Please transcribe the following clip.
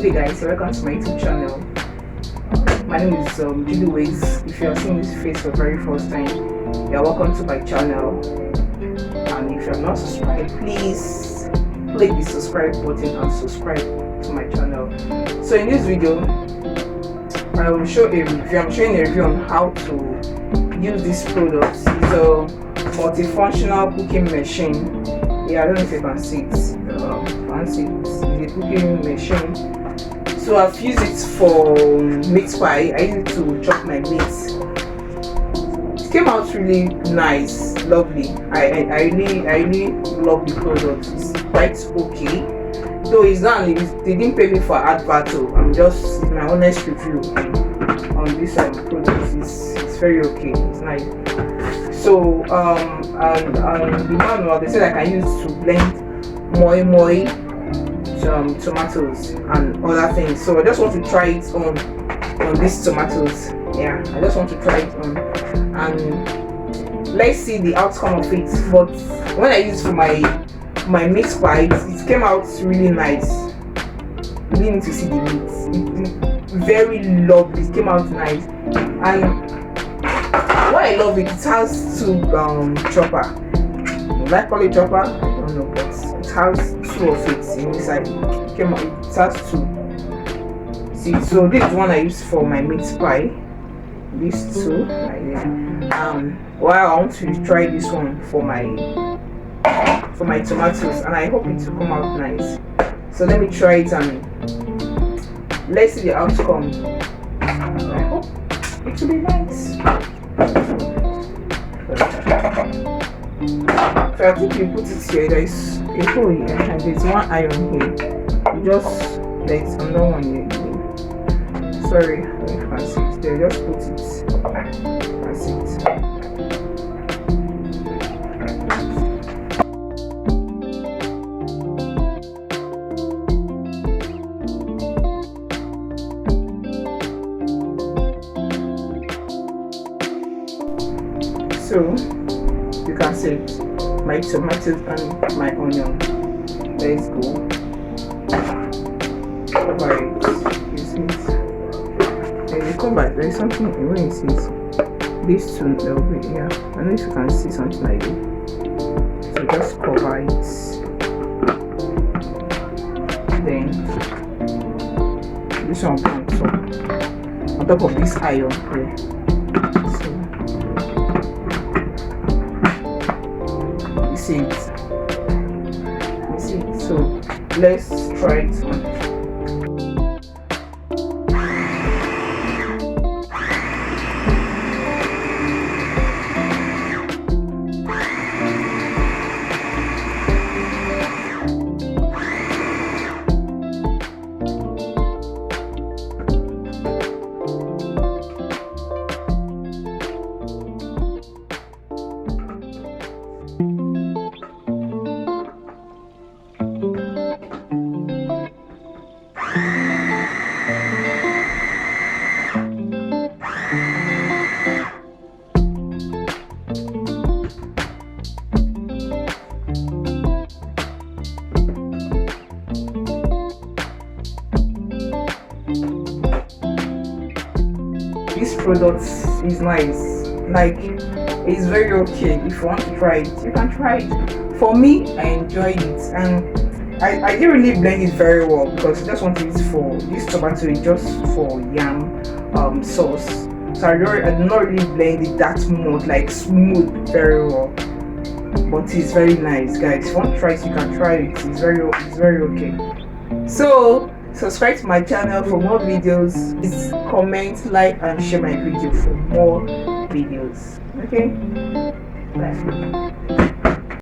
Good day guys, welcome to my YouTube channel. My name is Julie Ways. If you are seeing this face for the very first time, you are welcome to my channel. And if you are not subscribed, please click the subscribe button and subscribe to my channel. So in this video, I will show a review. I'm showing a review on how to use this product. It's a multifunctional cooking machine. Yeah, I don't know if you can see it. It's a cooking machine. So I've used it for meat pie. I use it to chop my meat. It came out really nice, lovely. I really love the product. It's quite okay. Though they didn't pay me for advert. It's my honest review on this product. It's very okay. It's nice. So the manual, they said I can use to blend moi tomatoes and other things. So I just want to try it on these tomatoes. Yeah, I just want to try it on, and let's see the outcome of it. But when I use it for my meat pie, it came out really nice. You really need to see the meat. Very lovely. It came out nice. And why I love it, it has two chopper. Would I call it chopper? I don't know, but it has two of it inside. It has two. See, so this is one I use for my meat pie. These two right there. Well, I want to try this one for my tomatoes, and I hope it will come out nice. So let me try it and let's see the outcome. I hope it will be nice. So I think you put it here. There is a hole here and there's one iron here. You just let another one here. Sorry, if you can see it there. Just put it. That's it. So you can see my tomatoes and my onion. Let's go. Cover it. You see it. Then you come back. There is something when you see it. These two little bit here. I don't know if you can see something like this. So just cover it. Then this one on top of this iron here. See it. So let's try it on. This product is nice. Like, it's very okay. If you want to try it, you can try it. For me, I enjoyed it, and I didn't really blend it very well because I just wanted it for this tomato is just for yam sauce. So I did not really blend it that much, like smooth very well. But it's very nice, guys. If you want to try it, you can try it. It's very okay. So subscribe to my channel for more videos. Please comment, like, and share my video for more videos. Okay? Bye.